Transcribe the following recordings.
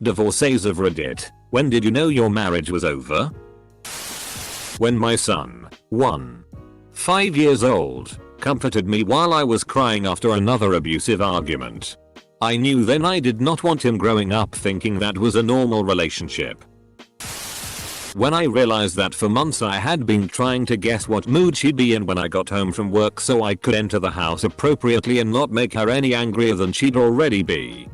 Divorcees of Reddit, when did you know your marriage was over? When my son, 5 years old, comforted me while I was crying after another abusive argument. I knew then I did not want him growing up thinking that was a normal relationship. When I realized that for months I had been trying to guess what mood she'd be in when I got home from work so I could enter the house appropriately and not make her any angrier than she'd already be.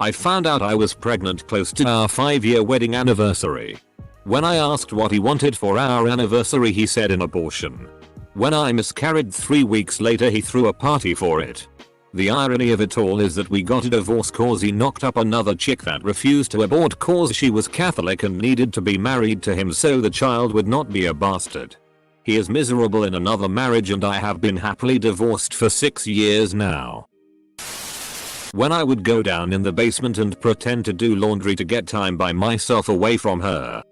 I found out I was pregnant close to our 5-year wedding anniversary. When I asked what he wanted for our anniversary, he said an abortion. When I miscarried 3 weeks later, he threw a party for it. The irony of it all is that we got a divorce cause he knocked up another chick that refused to abort cause she was Catholic and needed to be married to him so the child would not be a bastard. He is miserable in another marriage and I have been happily divorced for 6 years now. When I would go down in the basement and pretend to do laundry to get time by myself away from her.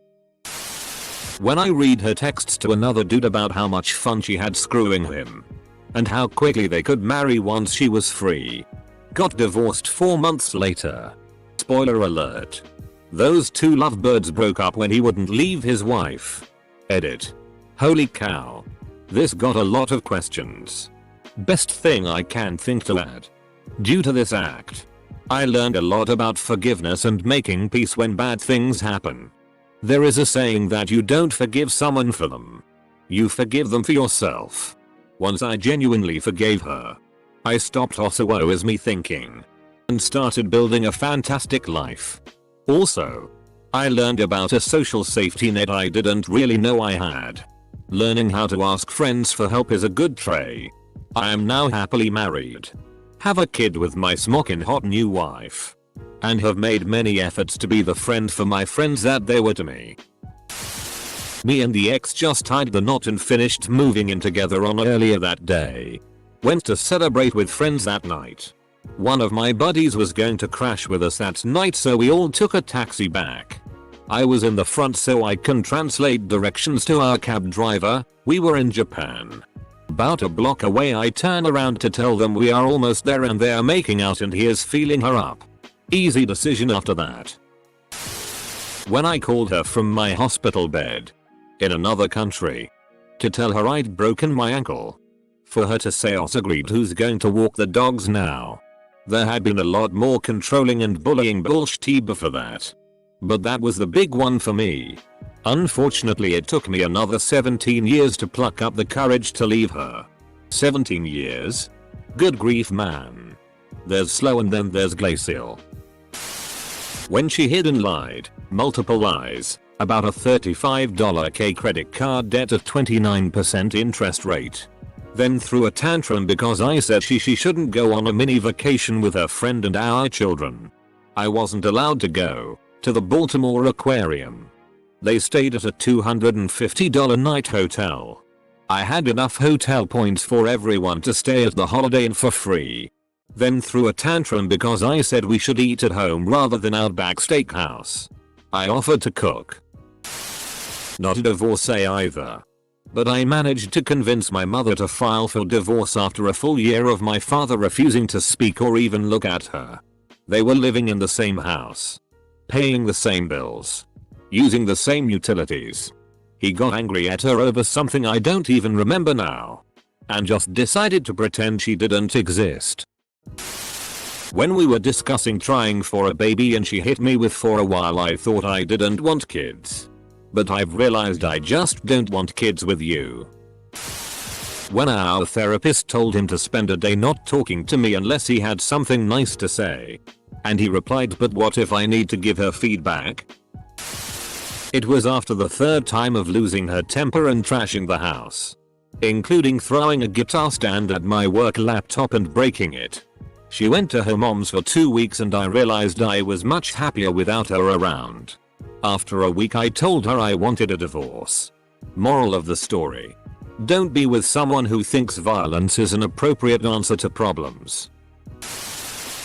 When I read her texts to another dude about how much fun she had screwing him. And how quickly they could marry once she was free. Got divorced 4 months later. Spoiler alert. Those two lovebirds broke up when he wouldn't leave his wife. Edit. Holy cow. This got a lot of questions. Best thing I can think to add. Due to this act, I learned a lot about forgiveness and making peace when bad things happen. There is a saying that you don't forgive someone for them. You forgive them for yourself. Once I genuinely forgave her, I stopped also woe is me thinking and started building a fantastic life. Also, I learned about a social safety net I didn't really know I had. Learning how to ask friends for help is a good trait. I am now happily married. Have a kid with my smoking hot new wife. And have made many efforts to be the friend for my friends that they were to me. Me and the ex just tied the knot and finished moving in together on earlier that day. Went to celebrate with friends that night. One of my buddies was going to crash with us that night so we all took a taxi back. I was in the front so I can translate directions to our cab driver. We were in Japan. About a block away I turn around to tell them we are almost there and they are making out and he is feeling her up. Easy decision after that. When I called her from my hospital bed in another country to tell her I'd broken my ankle, for her to say "Os agreed, who's going to walk the dogs now?" There had been a lot more controlling and bullying bullshit before that. But that was the big one for me. Unfortunately it took me another 17 years to pluck up the courage to leave her. 17 years? Good grief man. There's slow and then there's glacial. When she hid and lied, multiple lies, about a $35K credit card debt at 29% interest rate. Then threw a tantrum because I said she shouldn't go on a mini vacation with her friend and our children. I wasn't allowed to go to the Baltimore Aquarium. They stayed at a $250 night hotel. I had enough hotel points for everyone to stay at the Holiday Inn for free. Then threw a tantrum because I said we should eat at home rather than Outback Steakhouse. I offered to cook. Not a divorcee either. But I managed to convince my mother to file for divorce after a full year of my father refusing to speak or even look at her. They were living in the same house, paying the same bills, using the same utilities. He got angry at her over something I don't even remember now, and just decided to pretend she didn't exist. When we were discussing trying for a baby and she hit me with for a while I thought I didn't want kids. But I've realized I just don't want kids with you. When our therapist told him to spend a day not talking to me unless he had something nice to say. And he replied, "But what if I need to give her feedback?" It was after the 3rd time of losing her temper and trashing the house, including throwing a guitar stand at my work laptop and breaking it. She went to her mom's for 2 weeks and I realized I was much happier without her around. After a week I told her I wanted a divorce. Moral of the story: don't be with someone who thinks violence is an appropriate answer to problems.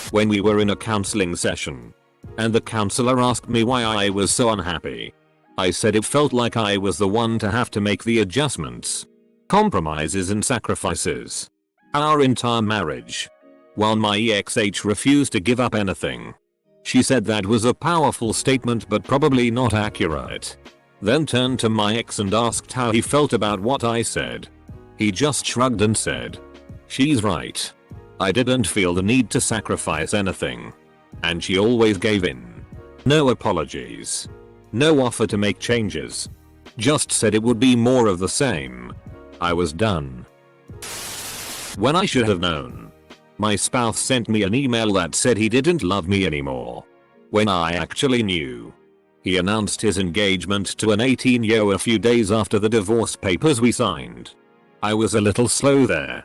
When we were in a counseling session, and the counselor asked me why I was so unhappy, I said it felt like I was the one to have to make the adjustments, compromises and sacrifices. Our entire marriage, while my ex refused to give up anything. She said that was a powerful statement but probably not accurate. Then turned to my ex and asked how he felt about what I said. He just shrugged and said, "She's right. I didn't feel the need to sacrifice anything. And she always gave in. No apologies. No offer to make changes. Just said it would be more of the same. I was done." When I should have known. My spouse sent me an email that said he didn't love me anymore. When I actually knew. He announced his engagement to an 18-year-old a few days after the divorce papers we signed. I was a little slow there.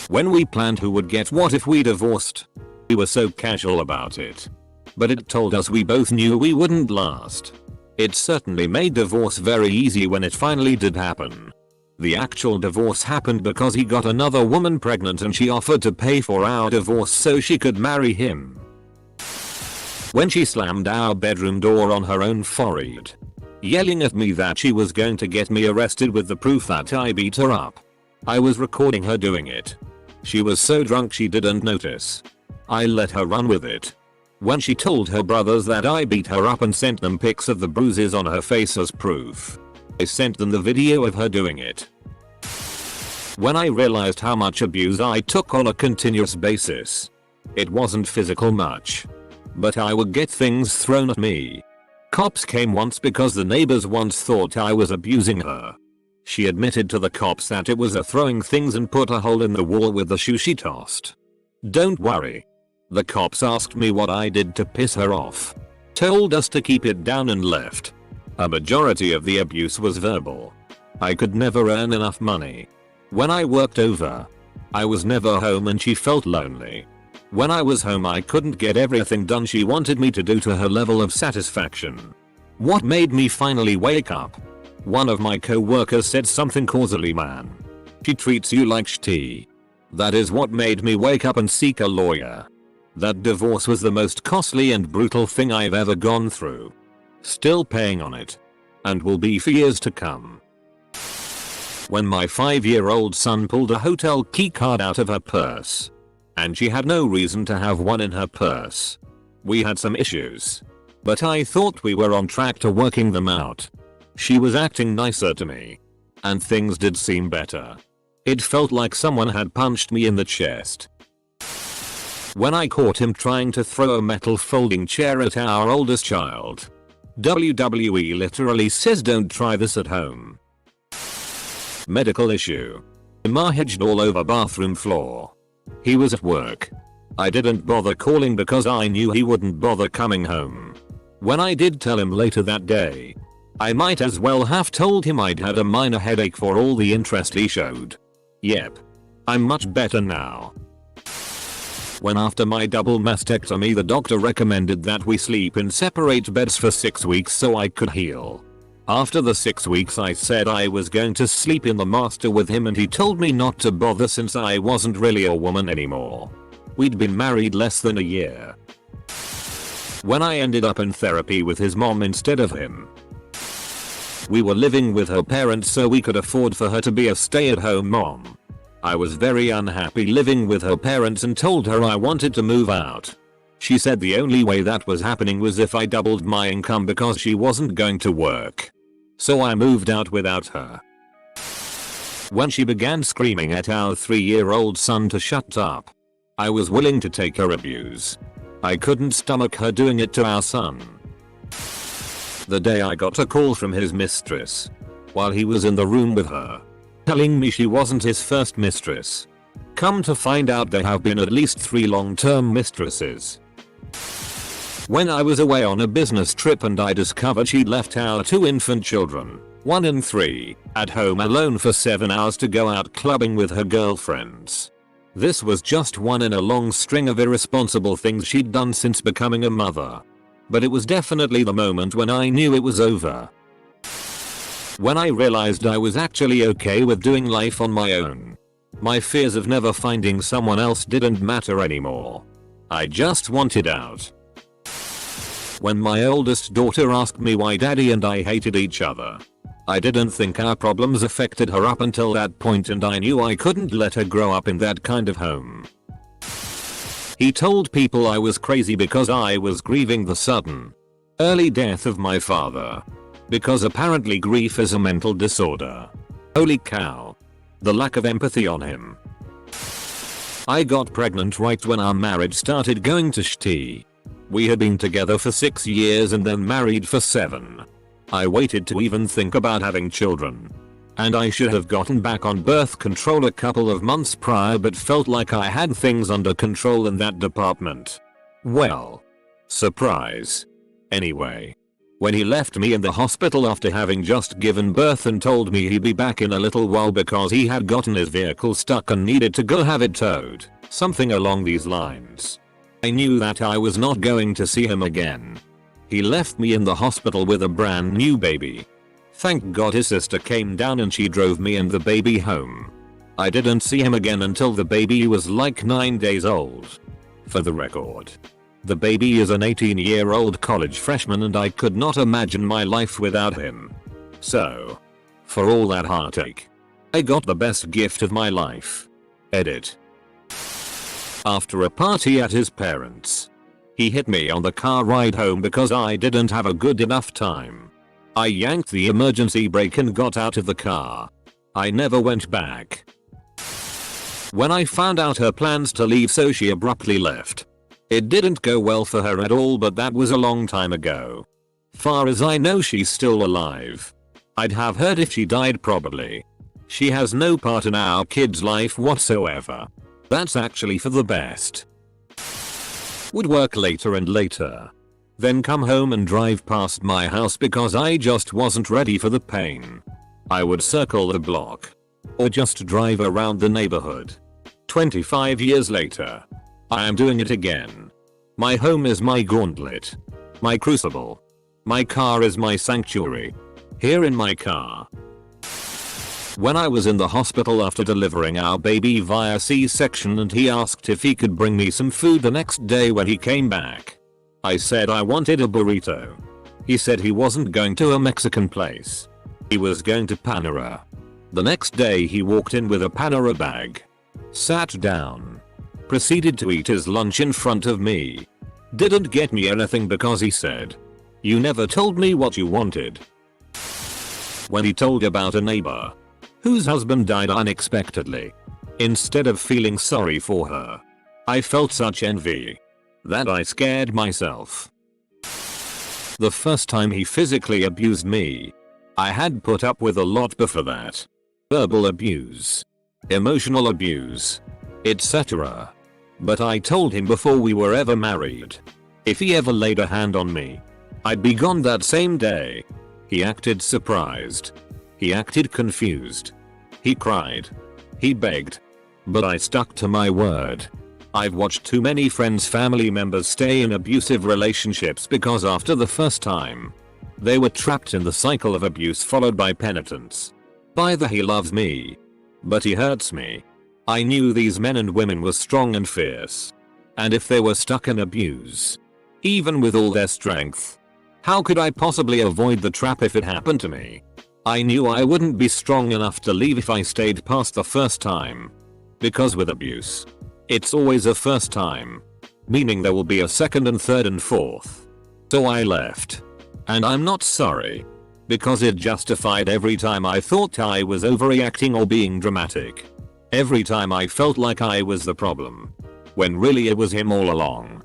When we planned who would get what if we divorced, we were so casual about it. But it told us we both knew we wouldn't last. It certainly made divorce very easy when it finally did happen. The actual divorce happened because he got another woman pregnant and she offered to pay for our divorce so she could marry him. When she slammed our bedroom door on her own forehead, yelling at me that she was going to get me arrested with the proof that I beat her up. I was recording her doing it. She was so drunk she didn't notice. I let her run with it. When she told her brothers that I beat her up and sent them pics of the bruises on her face as proof, I sent them the video of her doing it. When I realized how much abuse I took on a continuous basis, it wasn't physical much, but I would get things thrown at me. Cops came once because the neighbors once thought I was abusing her. She admitted to the cops that it was her throwing things and put a hole in the wall with the shoe she tossed. Don't worry. The cops asked me what I did to piss her off. Told us to keep it down and left. A majority of the abuse was verbal. I could never earn enough money. When I worked over, I was never home and she felt lonely. When I was home I couldn't get everything done she wanted me to do to her level of satisfaction. What made me finally wake up? One of my co-workers said something causally, "Man, she treats you like shitty." That is what made me wake up and seek a lawyer. That divorce was the most costly and brutal thing I've ever gone through. Still paying on it. And will be for years to come. When my 5-year-old son pulled a hotel key card out of her purse, and she had no reason to have one in her purse. We had some issues, but I thought we were on track to working them out. She was acting nicer to me, and things did seem better. It felt like someone had punched me in the chest. When I caught him trying to throw a metal folding chair at our oldest child. WWE literally says don't try this at home. Medical issue. Hemorrhaged all over bathroom floor. He was at work. I didn't bother calling because I knew he wouldn't bother coming home. When I did tell him later that day, I might as well have told him I'd had a minor headache for all the interest he showed. Yep. I'm much better now. When after my double mastectomy the doctor recommended that we sleep in separate beds for 6 weeks so I could heal. After the 6 weeks I said I was going to sleep in the master with him and he told me not to bother since I wasn't really a woman anymore. We'd been married less than a year. When I ended up in therapy with his mom instead of him. We were living with her parents so we could afford for her to be a stay-at-home mom. I was very unhappy living with her parents and told her I wanted to move out. She said the only way that was happening was if I doubled my income because she wasn't going to work. So I moved out without her. When she began screaming at our 3-year-old son to shut up, I was willing to take her abuse. I couldn't stomach her doing it to our son. The day I got a call from his mistress, while he was in the room with her, telling me she wasn't his first mistress. Come to find out there have been at least 3 long-term mistresses. When I was away on a business trip and I discovered she'd left our 2 infant children, 1 and 3, at home alone for 7 hours to go out clubbing with her girlfriends. This was just one in a long string of irresponsible things she'd done since becoming a mother. But it was definitely the moment when I knew it was over. When I realized I was actually okay with doing life on my own. My fears of never finding someone else didn't matter anymore. I just wanted out. When my oldest daughter asked me why daddy and I hated each other, I didn't think our problems affected her up until that point and I knew I couldn't let her grow up in that kind of home. He told people I was crazy because I was grieving the sudden, early death of my father. Because apparently grief is a mental disorder. Holy cow. The lack of empathy on him. I got pregnant right when our marriage started going to shitty. We had been together for 6 years and then married for 7. I waited to even think about having children. And I should have gotten back on birth control a couple of months prior, but felt like I had things under control in that department. Well, surprise. Anyway, when he left me in the hospital after having just given birth and told me he'd be back in a little while because he had gotten his vehicle stuck and needed to go have it towed, something along these lines, I knew that I was not going to see him again. He left me in the hospital with a brand new baby. Thank God his sister came down and she drove me and the baby home. I didn't see him again until the baby was like 9 days old. For the record, the baby is an 18-year-old college freshman and I could not imagine my life without him. So, for all that heartache, I got the best gift of my life. Edit. After a party at his parents', he hit me on the car ride home because I didn't have a good enough time. I yanked the emergency brake and got out of the car. I never went back. When I found out her plans to leave, so she abruptly left. It didn't go well for her at all, but that was a long time ago. Far as I know, she's still alive. I'd have heard if she died probably. She has no part in our kid's life whatsoever. That's actually for the best. Would work later and later. Then come home and drive past my house because I just wasn't ready for the pain. I would circle the block. Or just drive around the neighborhood. 25 years later, I am doing it again. My home is my gauntlet. My crucible. My car is my sanctuary. Here in my car. When I was in the hospital after delivering our baby via C-section and he asked if he could bring me some food the next day when he came back, I said I wanted a burrito. He said he wasn't going to a Mexican place. He was going to Panera. The next day he walked in with a Panera bag. Sat down. Proceeded to eat his lunch in front of me. Didn't get me anything because he said, "You never told me what you wanted." When he told about a neighbor whose husband died unexpectedly, instead of feeling sorry for her, I felt such envy that I scared myself. The first time he physically abused me, I had put up with a lot before that. Verbal abuse, emotional abuse, etc. But I told him before we were ever married, if he ever laid a hand on me, I'd be gone that same day. He acted surprised. He acted confused. He cried. He begged. But I stuck to my word. I've watched too many friends' family members stay in abusive relationships because after the first time, they were trapped in the cycle of abuse followed by penitence. Either he loves me, but he hurts me. I knew these men and women were strong and fierce. And if they were stuck in abuse, even with all their strength, how could I possibly avoid the trap if it happened to me? I knew I wouldn't be strong enough to leave if I stayed past the first time. Because with abuse, it's always a first time. Meaning there will be a second and third and fourth. So I left. And I'm not sorry. Because it justified every time I thought I was overreacting or being dramatic. Every time I felt like I was the problem. When really it was him all along.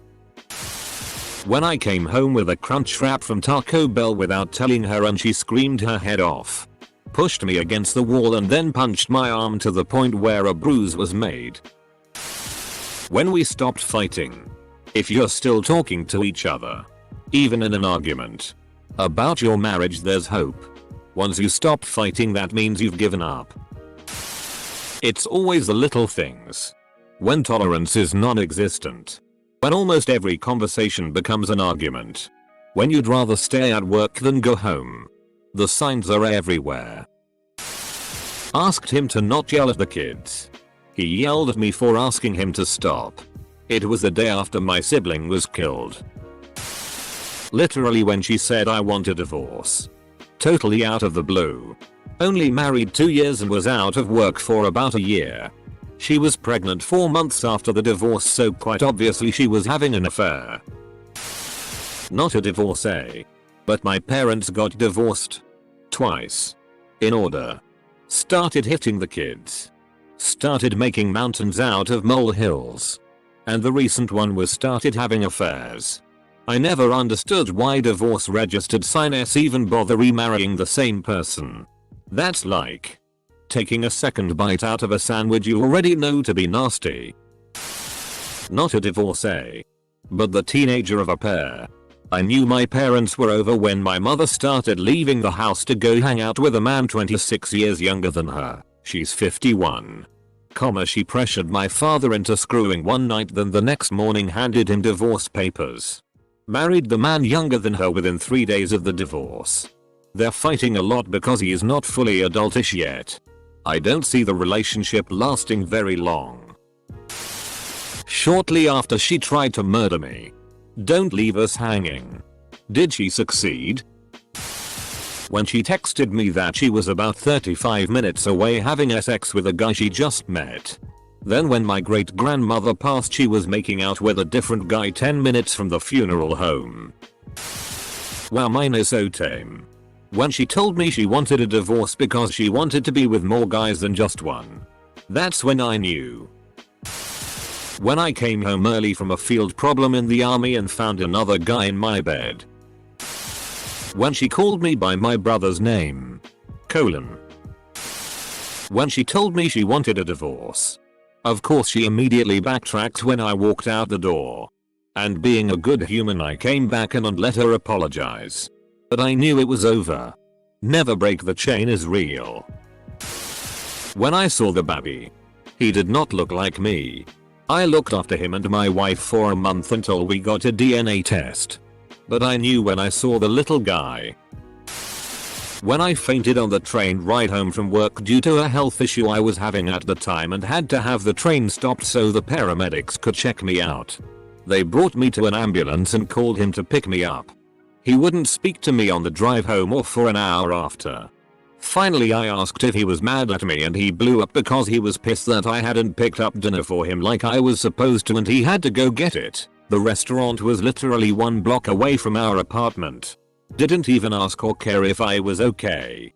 When I came home with a crunch wrap from Taco Bell without telling her and she screamed her head off. Pushed me against the wall and then punched my arm to the point where a bruise was made. When we stopped fighting. If you're still talking to each other, even in an argument about your marriage, there's hope. Once you stop fighting, that means you've given up. It's always the little things. When tolerance is non-existent. When almost every conversation becomes an argument. When you'd rather stay at work than go home. The signs are everywhere. Asked him to not yell at the kids. He yelled at me for asking him to stop. It was the day after my sibling was killed. Literally when she said I want a divorce. Totally out of the blue. Only married 2 years and was out of work for about a year. She was pregnant 4 months after the divorce, so quite obviously she was having an affair. Not a divorcee. But my parents got divorced. Twice. In order. Started hitting the kids. Started making mountains out of molehills. And the recent one was started having affairs. I never understood why divorce registered sign-s even bother remarrying the same person. That's like taking a second bite out of a sandwich you already know to be nasty. Not a divorcee. But the teenager of a pair. I knew my parents were over when my mother started leaving the house to go hang out with a man 26 years younger than her. She's 51. She pressured my father into screwing one night, then the next morning handed him divorce papers. Married the man younger than her within 3 days of the divorce. They're fighting a lot because he is not fully adultish yet. I don't see the relationship lasting very long. Shortly after, she tried to murder me. Don't leave us hanging. Did she succeed? When she texted me that she was about 35 minutes away having sex with a guy she just met. Then when my great grandmother passed, she was making out with a different guy 10 minutes from the funeral home. Wow, mine is so tame. When she told me she wanted a divorce because she wanted to be with more guys than just one. That's when I knew. When I came home early from a field problem in the army and found another guy in my bed. When she called me by my brother's name. When she told me she wanted a divorce. Of course she immediately backtracked when I walked out the door. And being a good human, I came back in and let her apologize. But I knew it was over. Never break the chain is real. When I saw the baby. He did not look like me. I looked after him and my wife for a month until we got a DNA test. But I knew when I saw the little guy. When I fainted on the train ride home from work due to a health issue I was having at the time and had to have the train stopped so the paramedics could check me out. They brought me to an ambulance and called him to pick me up. He wouldn't speak to me on the drive home or for an hour after. Finally I asked if he was mad at me and he blew up because he was pissed that I hadn't picked up dinner for him like I was supposed to and he had to go get it. The restaurant was literally 1 block away from our apartment. Didn't even ask or care if I was okay.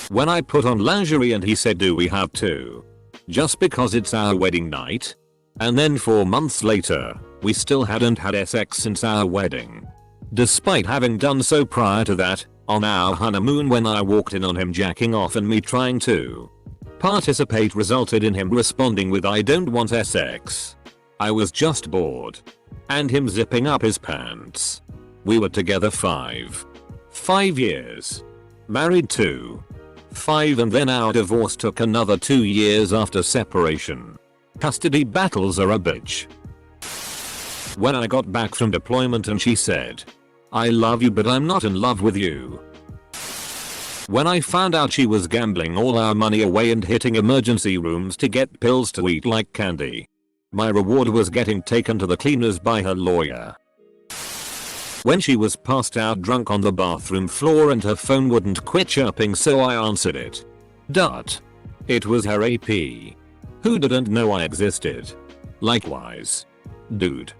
When I put on lingerie and he said, "Do we have to?" Just because it's our wedding night? And then 4 months later, we still hadn't had sex since our wedding. Despite having done so prior to that, on our honeymoon when I walked in on him jacking off and me trying to participate resulted in him responding with "I don't want sex. I was just bored." And him zipping up his pants. We were together 5 years. Married 5 and then our divorce took another 2 years after separation. Custody battles are a bitch. When I got back from deployment and she said, "I love you but I'm not in love with you." When I found out she was gambling all our money away and hitting emergency rooms to get pills to eat like candy. My reward was getting taken to the cleaners by her lawyer. When she was passed out drunk on the bathroom floor and her phone wouldn't quit chirping so I answered it. It was her AP. Who didn't know I existed? Likewise. Dude.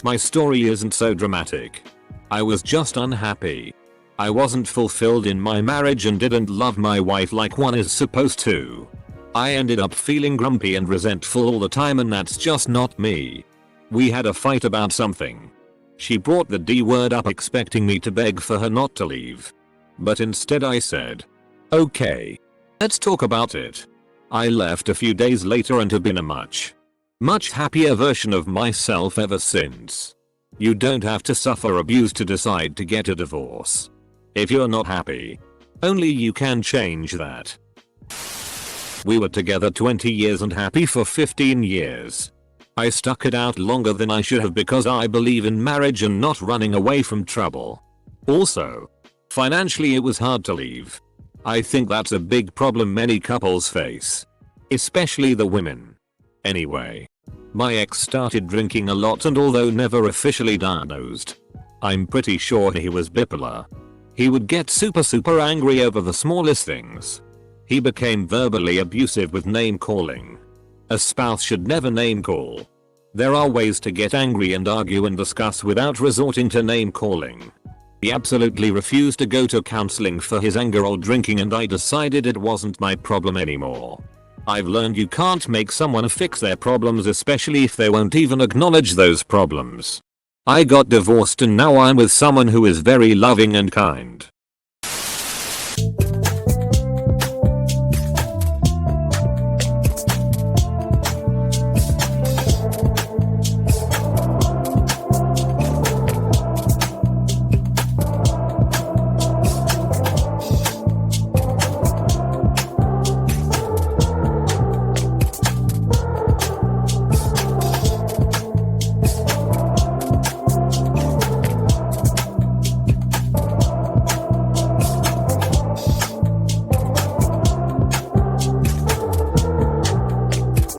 My story isn't so dramatic. I was just unhappy. I wasn't fulfilled in my marriage and didn't love my wife like one is supposed to. I ended up feeling grumpy and resentful all the time and that's just not me. We had a fight about something. She brought the D word up expecting me to beg for her not to leave. But instead I said, "Okay. Let's talk about it." I left a few days later and have been a much happier version of myself ever since. You don't have to suffer abuse to decide to get a divorce. If you're not happy, only you can change that. We were together 20 years and happy for 15 years. I stuck it out longer than I should have because I believe in marriage and not running away from trouble. Also, financially it was hard to leave. I think that's a big problem many couples face. Especially the women. Anyway, my ex started drinking a lot and although never officially diagnosed, I'm pretty sure he was bipolar. He would get super angry over the smallest things. He became verbally abusive with name calling. A spouse should never name call. There are ways to get angry and argue and discuss without resorting to name calling. He absolutely refused to go to counseling for his anger or drinking, and I decided it wasn't my problem anymore. I've learned you can't make someone fix their problems, especially if they won't even acknowledge those problems. I got divorced and now I'm with someone who is very loving and kind.